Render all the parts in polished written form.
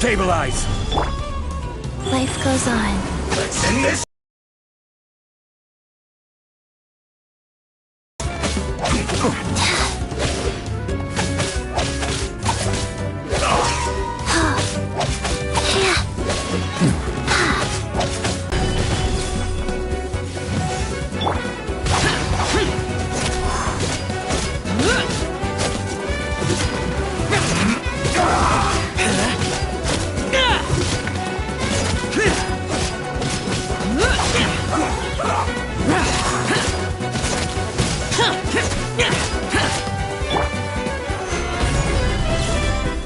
Stabilize! Life goes on. Let's end this!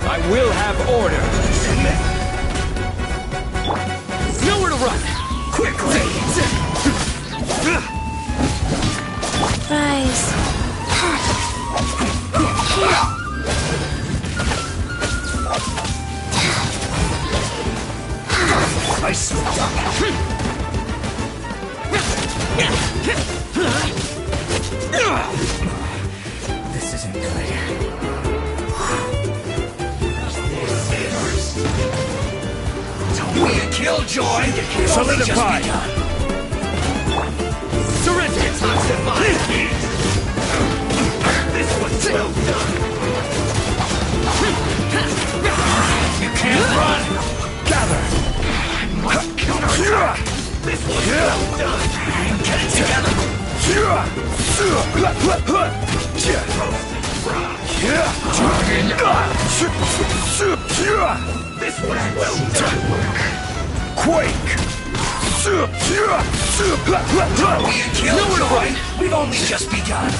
I will have order. Nowhere to run. Quickly. Rise. I slipped up. This isn't good. Don't be a killjoy! Solidify! Surrender! Toxify! This one's well done! You can't run! Gather! Counterattack! This one's well done! Get it together! This one's well done! Quake! Nowhere to run! We've only just begun!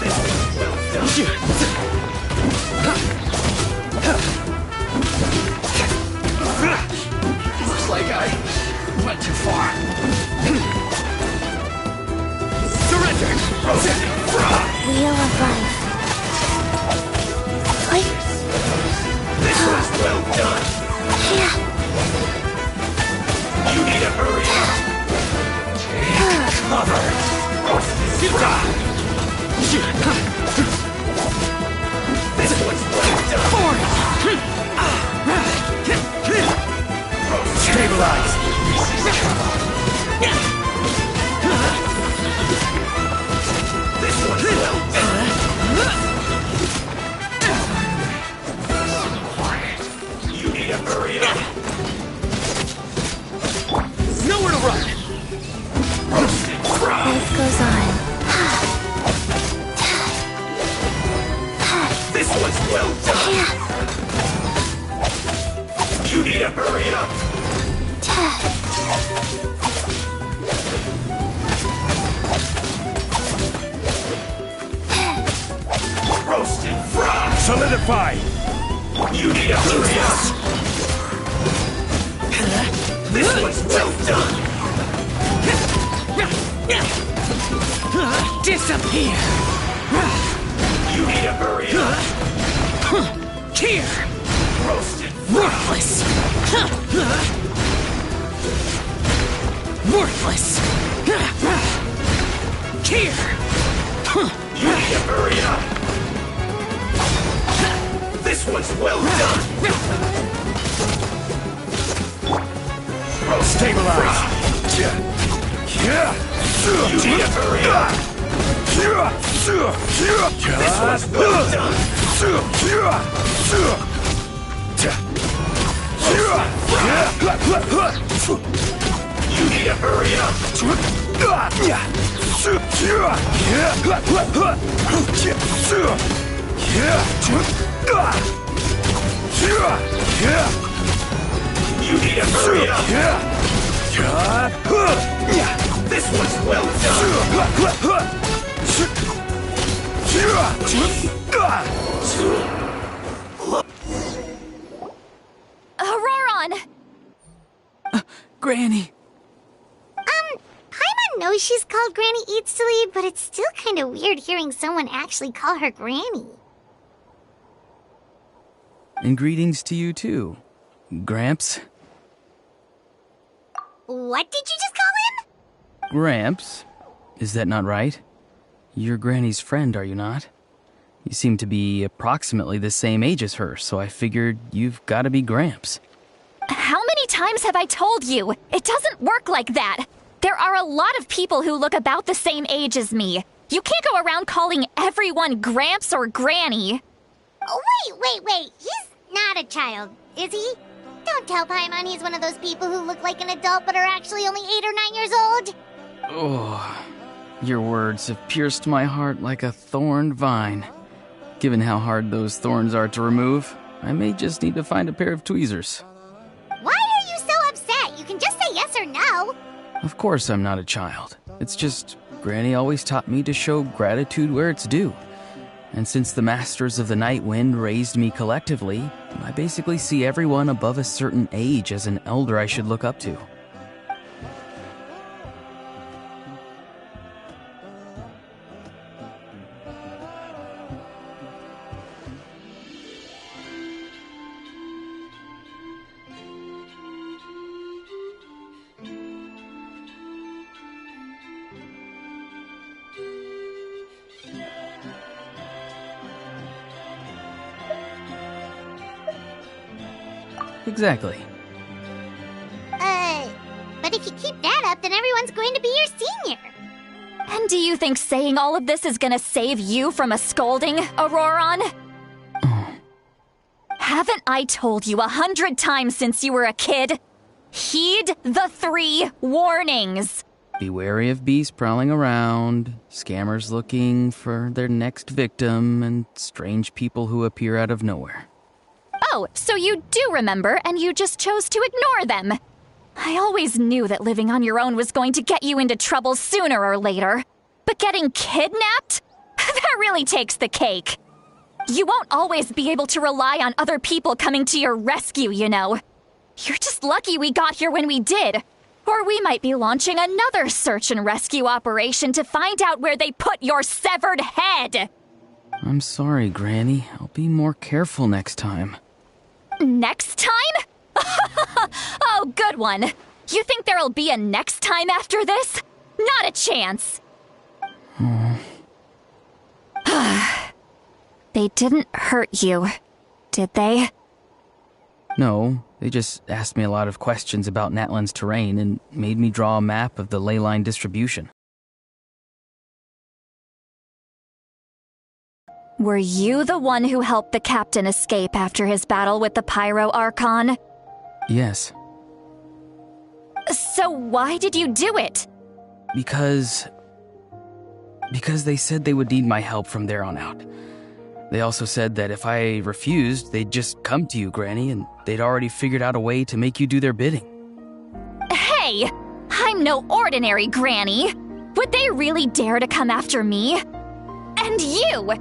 This one's well done! Looks like I went too far. Surrender! Wheel of life. Like... This was well done. Yeah. You need to hurry up. Take cover. This one's well done. Stabilize. This one's well done. You need to hurry up. Nowhere to run. Life goes on. This one's well done. You need to hurry up. Roasted fry. Solidify. You need to hurry up. This one's well done. Disappear. You need to hurry up. Here. Roasted Worthless. Worthless. Here. You need to hurry up. This one's well done. Stabilize. You need to hurry up. This one's well done. You need to hurry up. You need to hurry up. This one's well done. Auroron! Granny. Paimon knows she's called Granny Eats to Lead, but it's still kind of weird hearing someone actually call her Granny. And greetings to you too, Gramps. What did you just call him? Gramps? Is that not right? You're Granny's friend, are you not? You seem to be approximately the same age as her, so I figured you've got to be Gramps. How many times have I told you? It doesn't work like that. There are a lot of people who look about the same age as me. You can't go around calling everyone Gramps or Granny. Oh, wait. He's not a child, is he? Don't tell Paimon he's one of those people who look like an adult but are actually only 8 or 9 years old. Oh, your words have pierced my heart like a thorned vine. Given how hard those thorns are to remove, I may just need to find a pair of tweezers. Why are you so upset? You can just say yes or no. Of course I'm not a child. It's just Granny always taught me to show gratitude where it's due. And since the Masters of the Night Wind raised me collectively, I basically see everyone above a certain age as an elder I should look up to. Exactly. But if you keep that up, then everyone's going to be your senior. And do you think saying all of this is gonna save you from a scolding, Auroron? Haven't I told you 100 times since you were a kid? Heed the 3 warnings. Be wary of beasts prowling around, scammers looking for their next victim, and strange people who appear out of nowhere. Oh, so you do remember, and you just chose to ignore them. I always knew that living on your own was going to get you into trouble sooner or later. But getting kidnapped? That really takes the cake. You won't always be able to rely on other people coming to your rescue, you know. You're just lucky we got here when we did. Or we might be launching another search and rescue operation to find out where they put your severed head. I'm sorry, Granny. I'll be more careful next time. Next time? Oh, good one. You think there'll be a next time after this? Not a chance. They didn't hurt you, did they? No, they just asked me a lot of questions about Natlan's terrain and made me draw a map of the ley line distribution. Were you the one who helped the captain escape after his battle with the Pyro Archon? Yes. So why did you do it? Because they said they would need my help from there on out. They also said that if I refused, they'd just come to you, Granny, and they'd already figured out a way to make you do their bidding. Hey! I'm no ordinary Granny! Would they really dare to come after me? And you!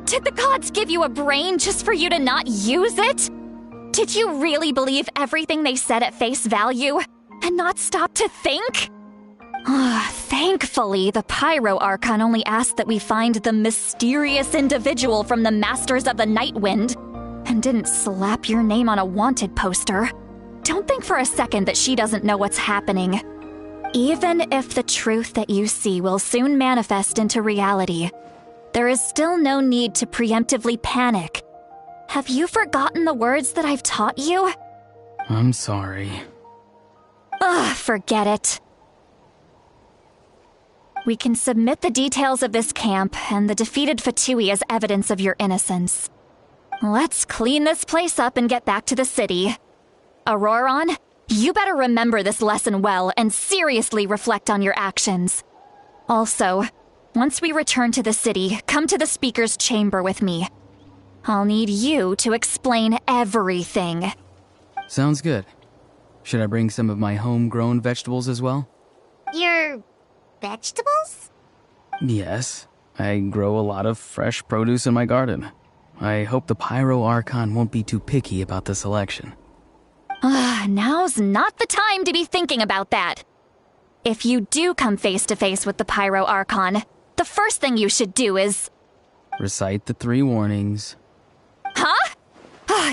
Did the gods give you a brain just for you to not use it? Did you really believe everything they said at face value and not stop to think? Thankfully, the Pyro Archon only asked that we find the mysterious individual from the Masters of the Night Wind and didn't slap your name on a wanted poster. Don't think for a second that she doesn't know what's happening. Even if the truth that you see will soon manifest into reality, there is still no need to preemptively panic. Have you forgotten the words that I've taught you? I'm sorry. Forget it. We can submit the details of this camp and the defeated Fatui as evidence of your innocence. Let's clean this place up and get back to the city. Auroron, you better remember this lesson well and seriously reflect on your actions. Also, once we return to the city, come to the speaker's chamber with me. I'll need you to explain everything. Sounds good. Should I bring some of my homegrown vegetables as well? Your vegetables? Yes. I grow a lot of fresh produce in my garden. I hope the Pyro Archon won't be too picky about the selection. Now's not the time to be thinking about that. If you do come face to face with the Pyro Archon, the first thing you should do is... Recite the 3 warnings. Huh?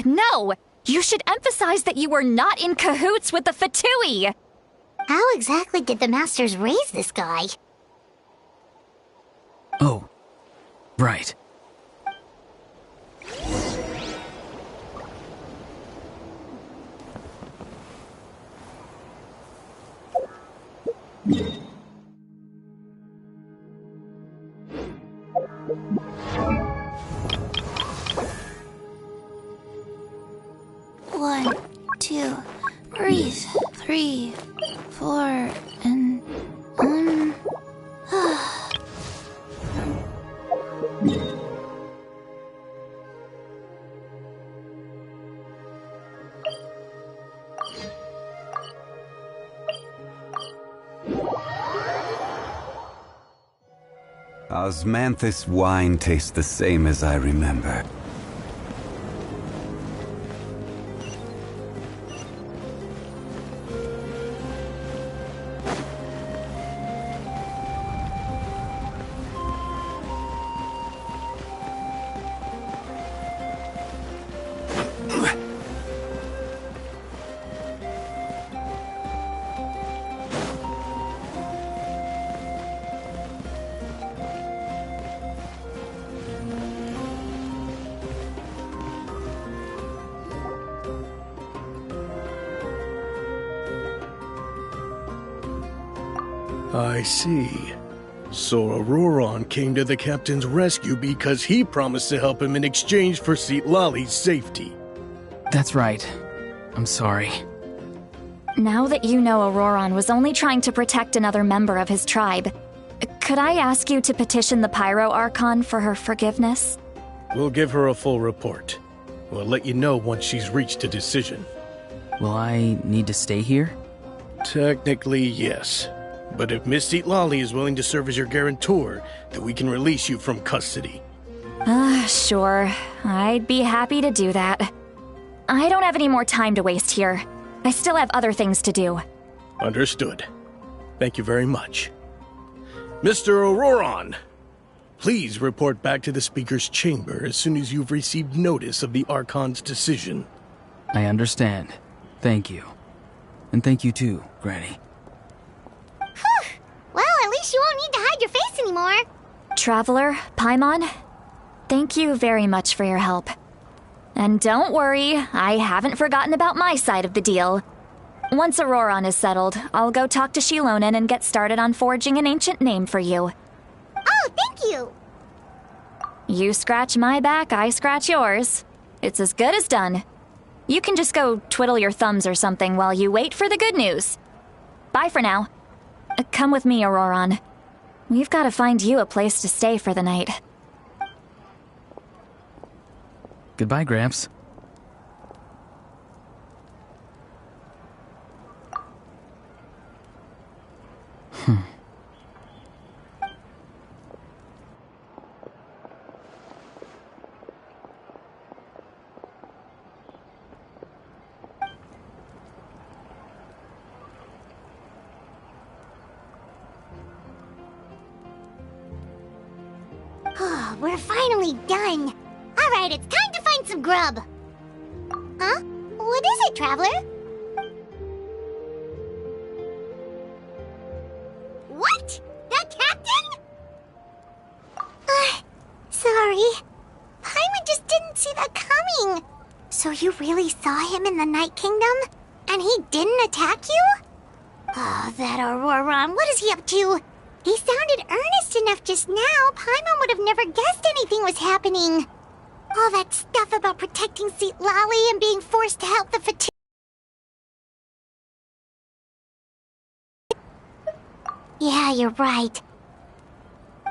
No! You should emphasize that you were not in cahoots with the Fatui! How exactly did the Masters raise this guy? Oh, right. One, two, breathe. 3, 4, and Osmanthus wine tastes the same as I remember. I see. So Auroron came to the captain's rescue because he promised to help him in exchange for Lali's safety. That's right. I'm sorry. Now that you know Auroron was only trying to protect another member of his tribe, could I ask you to petition the Pyro Archon for her forgiveness? We'll give her a full report. We'll let you know once she's reached a decision. Will I need to stay here? Technically, yes. But if Miss Lali is willing to serve as your guarantor, then we can release you from custody. Sure. I'd be happy to do that. I don't have any more time to waste here. I still have other things to do. Understood. Thank you very much. Mr. Auroron, please report back to the Speaker's chamber as soon as you've received notice of the Archon's decision. I understand. Thank you. And thank you too, Granny. Well, at least you won't need to hide your face anymore. Traveler, Paimon, thank you very much for your help. And don't worry, I haven't forgotten about my side of the deal. Once Auroron is settled, I'll go talk to Shilonen and get started on forging an ancient name for you. Oh, thank you. You scratch my back, I scratch yours. It's as good as done. You can just go twiddle your thumbs or something while you wait for the good news. Bye for now. Come with me, Auroron. We've got to find you a place to stay for the night. Goodbye, Gramps. Oh, we're finally done. All right, it's time to find some grub. Huh? What is it, Traveler? What? The captain? Sorry. Paimon just didn't see that coming. So you really saw him in the Night Kingdom? And he didn't attack you? Oh, that Auroron, what is he up to? He sounded earnest enough just now. Paimon would have never guessed anything was happening. All that stuff about protecting Lali and being forced to help the fatigue. Yeah, you're right.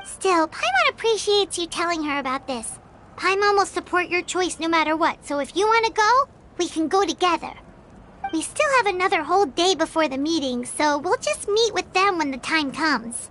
Still, Paimon appreciates you telling her about this. Paimon will support your choice no matter what, so if you want to go, we can go together. We still have another whole day before the meeting, so we'll just meet with them when the time comes.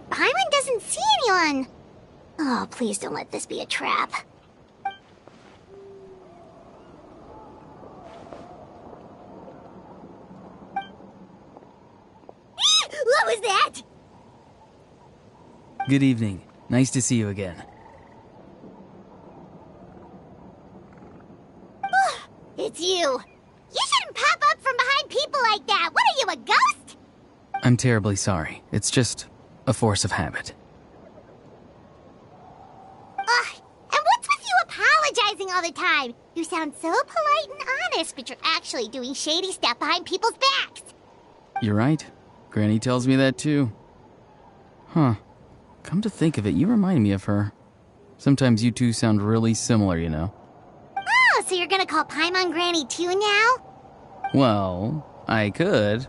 Paimon doesn't see anyone. Oh, please don't let this be a trap. What was that? Good evening. Nice to see you again. It's you. You shouldn't pop up from behind people like that. What are you, a ghost? I'm terribly sorry. It's just a force of habit. Ugh, and what's with you apologizing all the time? You sound so polite and honest, but you're actually doing shady stuff behind people's backs. You're right. Granny tells me that too. Huh. Come to think of it, you remind me of her. Sometimes you two sound really similar, you know. Oh, so you're gonna call Paimon Granny too now? Well, I could.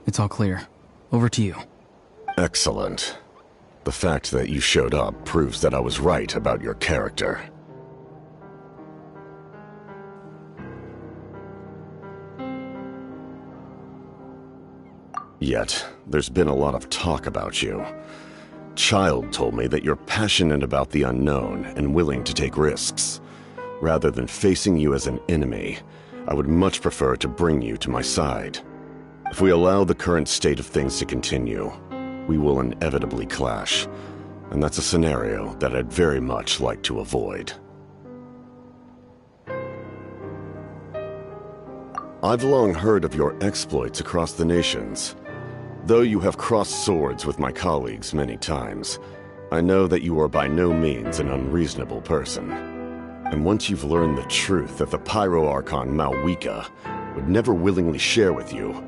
It's all clear. Over to you. Excellent. The fact that you showed up proves that I was right about your character. Yet, there's been a lot of talk about you. Child told me that you're passionate about the unknown and willing to take risks. Rather than facing you as an enemy, I would much prefer to bring you to my side. If we allow the current state of things to continue, we will inevitably clash, and that's a scenario that I'd very much like to avoid. I've long heard of your exploits across the nations. Though you have crossed swords with my colleagues many times, I know that you are by no means an unreasonable person. And once you've learned the truth that the Pyro Archon Malwika would never willingly share with you,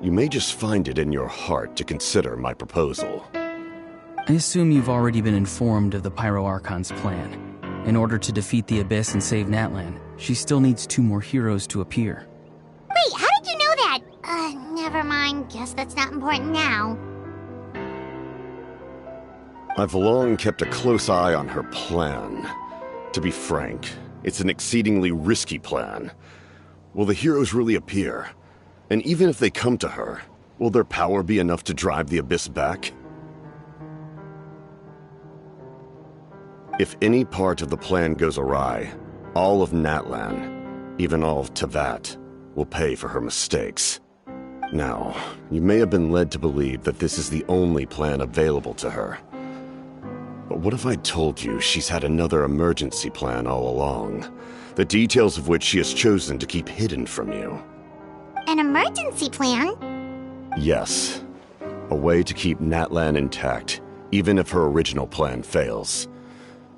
you may just find it in your heart to consider my proposal. I assume you've already been informed of the Pyro Archon's plan. In order to defeat the Abyss and save Natlan, she still needs 2 more heroes to appear. Wait, how did you know that? Never mind. Guess that's not important now. I've long kept a close eye on her plan. To be frank, it's an exceedingly risky plan. Will the heroes really appear? And even if they come to her, will their power be enough to drive the Abyss back? If any part of the plan goes awry, all of Natlan, even all of Tevat, will pay for her mistakes. Now, you may have been led to believe that this is the only plan available to her. But what if I told you she's had another emergency plan all along, the details of which she has chosen to keep hidden from you? An emergency plan? Yes. A way to keep Natlan intact, even if her original plan fails.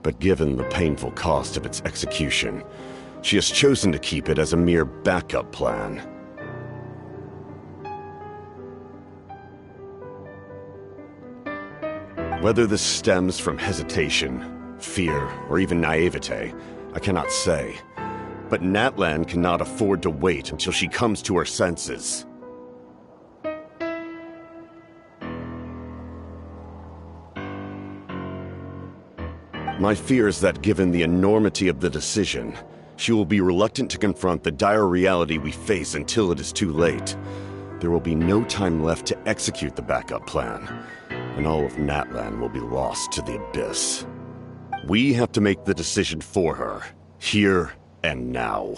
But given the painful cost of its execution, she has chosen to keep it as a mere backup plan. Whether this stems from hesitation, fear, or even naivete, I cannot say. But Natlan cannot afford to wait until she comes to her senses. My fear is that given the enormity of the decision, she will be reluctant to confront the dire reality we face until it is too late. There will be no time left to execute the backup plan, and all of Natlan will be lost to the Abyss. We have to make the decision for her, here and now.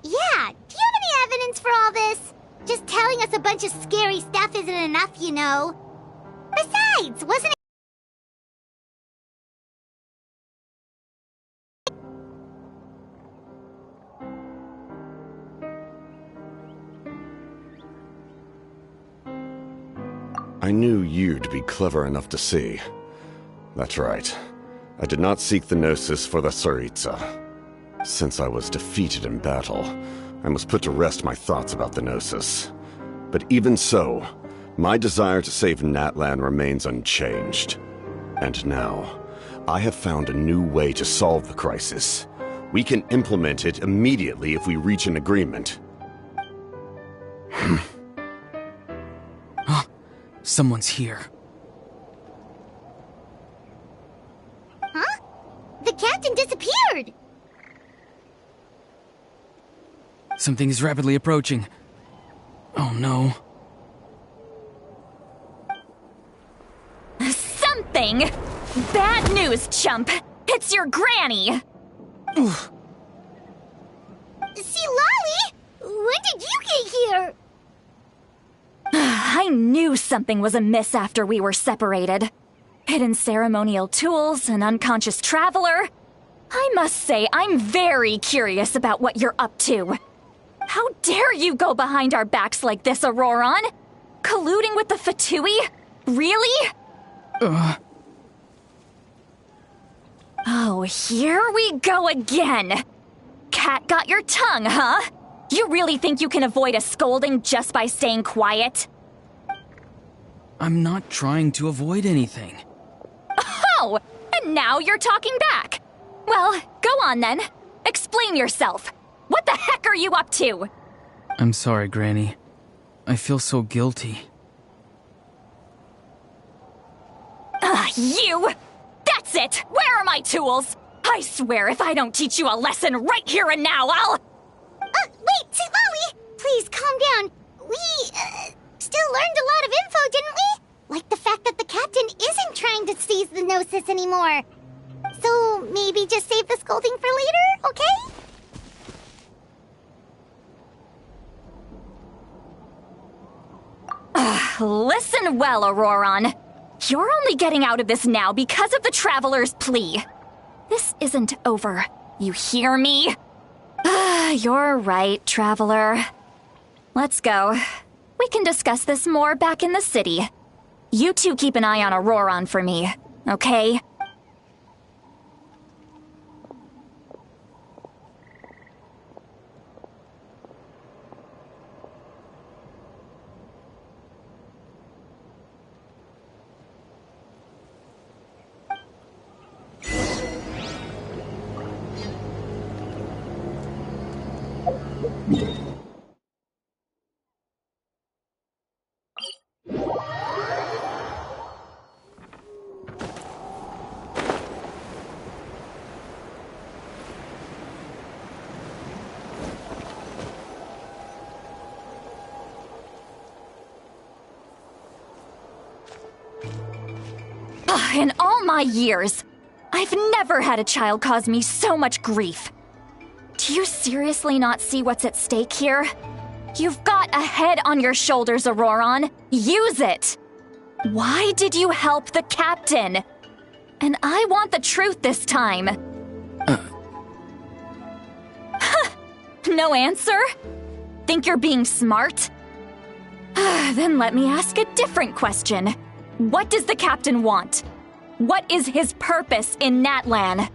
Yeah, do you have any evidence for all this? Just telling us a bunch of scary stuff isn't enough, you know. Besides, wasn't it? I knew you'd be clever enough to see. That's right. I did not seek the Gnosis for the Tsaritsa. Since I was defeated in battle, I must put to rest my thoughts about the Gnosis. But even so, my desire to save Natlan remains unchanged. And now, I have found a new way to solve the crisis. We can implement it immediately if we reach an agreement. Someone's here. Something is rapidly approaching. Oh no. Something? Bad news, chump! It's your granny! See, Lolly? When did you get here? I knew something was amiss after we were separated. Hidden ceremonial tools, an unconscious traveler. I must say, I'm very curious about what you're up to. How dare you go behind our backs like this, Auroron? Colluding with the Fatui? Really? Oh, here we go again. Cat got your tongue, huh? You really think you can avoid a scolding just by staying quiet? I'm not trying to avoid anything. Oh, and now you're talking back. Well, go on then. Explain yourself. What the heck are you up to? I'm sorry, Granny. I feel so guilty. You! That's it! Where are my tools? I swear if I don't teach you a lesson right here and now, I'll... Wait, Lolly! Please, calm down. We, still learned a lot of info, didn't we? Like the fact that the captain isn't trying to seize the Gnosis anymore. So, maybe just save the scolding for later, okay? Listen well, Auroron. You're only getting out of this now because of the Traveler's plea. This isn't over. You hear me? You're right, Traveler. Let's go. We can discuss this more back in the city. You two keep an eye on Auroron for me, okay? In all my years, I've never had a child cause me so much grief. Do you seriously not see what's at stake here? You've got a head on your shoulders, Auroron. Use it! Why did you help the captain? And I want the truth this time. No answer? Think you're being smart? Then let me ask a different question. What does the captain want? What is his purpose in Natlan?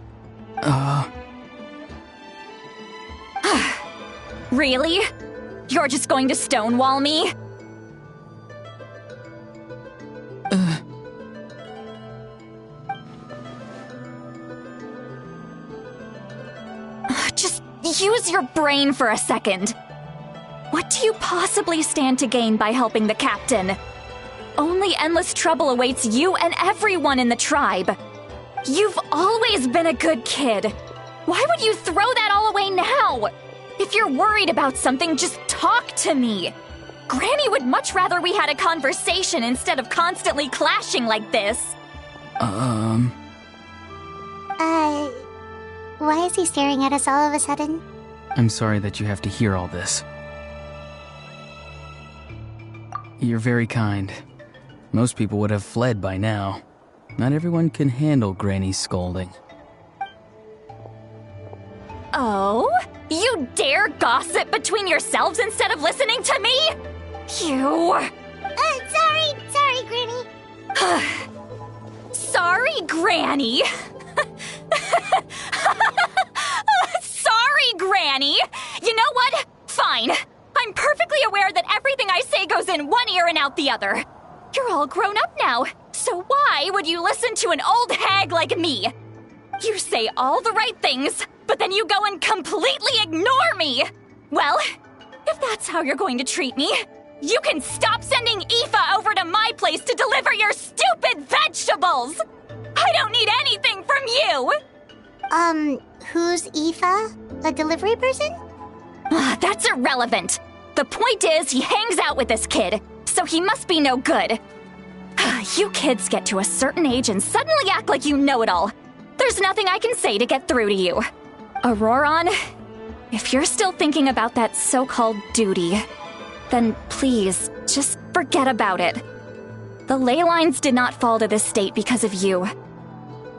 Really? You're just going to stonewall me? Just use your brain for a second. What do you possibly stand to gain by helping the captain? Only endless trouble awaits you and everyone in the tribe. You've always been a good kid. Why would you throw that all away now? If you're worried about something, just talk to me. Granny would much rather we had a conversation instead of constantly clashing like this. Why is he staring at us all of a sudden? I'm sorry that you have to hear all this. You're very kind. Most people would have fled by now. Not everyone can handle Granny's scolding. Oh? You dare gossip between yourselves instead of listening to me? You... Sorry, Granny. Sorry, Granny. Sorry, Granny. You know what? Fine. I'm perfectly aware that everything I say goes in one ear and out the other. You're all grown up now, so why would you listen to an old hag like me? You say all the right things, but then you go and completely ignore me! Well, if that's how you're going to treat me, you can stop sending Aoife over to my place to deliver your stupid vegetables! I don't need anything from you! Who's Aoife? A delivery person? That's irrelevant. The point is, he hangs out with this kid, so he must be no good. You kids get to a certain age and suddenly act like you know it all. There's nothing I can say to get through to you. Auroron, if you're still thinking about that so-called duty, then please, just forget about it. The ley lines did not fall to this state because of you.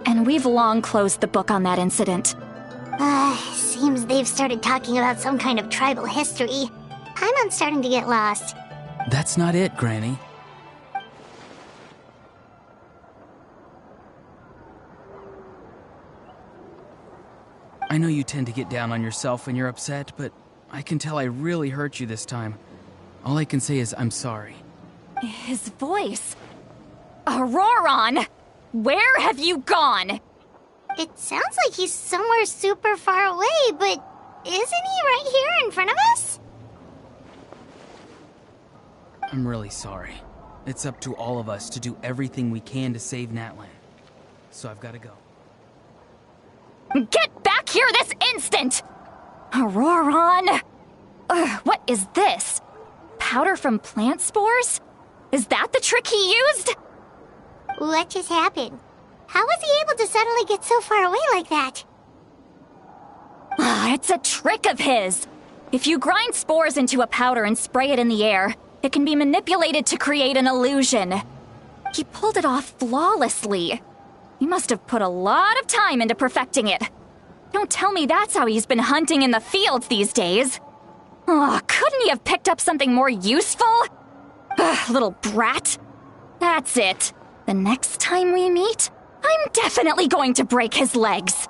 And we've long closed the book on that incident. Seems they've started talking about some kind of tribal history. I'm starting to get lost. That's not it, Granny. I know you tend to get down on yourself when you're upset, but I can tell I really hurt you this time. All I can say is I'm sorry. His voice. Auroron! Where have you gone? It sounds like he's somewhere super far away, but isn't he right here in front of us? I'm really sorry. It's up to all of us to do everything we can to save Natlan. So I've got to go. Get back here this instant! Auroron! What is this? Powder from plant spores? Is that the trick he used? What just happened? How was he able to suddenly get so far away like that? It's a trick of his. If you grind spores into a powder and spray it in the air, it can be manipulated to create an illusion. He pulled it off flawlessly. He must have put a lot of time into perfecting it. Don't tell me that's how he's been hunting in the fields these days. Couldn't he have picked up something more useful? Little brat. That's it. The next time we meet, I'm definitely going to break his legs.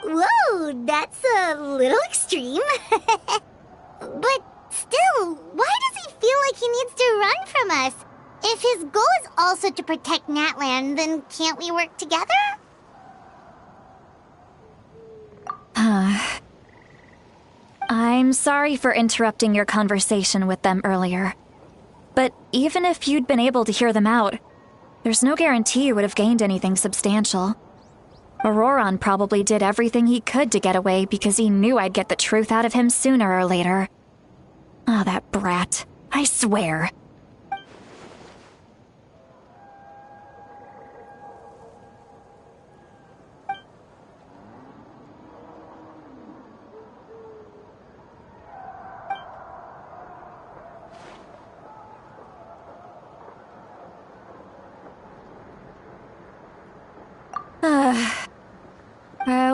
Whoa, that's a little extreme. But still, why does he feel like he needs to run from us? If his goal is also to protect Natlan, then can't we work together? I'm sorry for interrupting your conversation with them earlier. But even if you'd been able to hear them out, there's no guarantee you would have gained anything substantial. Auroron probably did everything he could to get away because he knew I'd get the truth out of him sooner or later. That brat. I swear.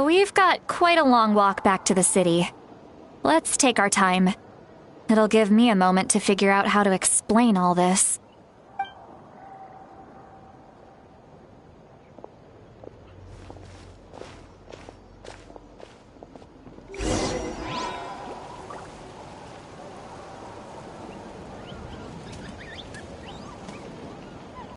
We've got quite a long walk back to the city. Let's take our time. It'll give me a moment to figure out how to explain all this.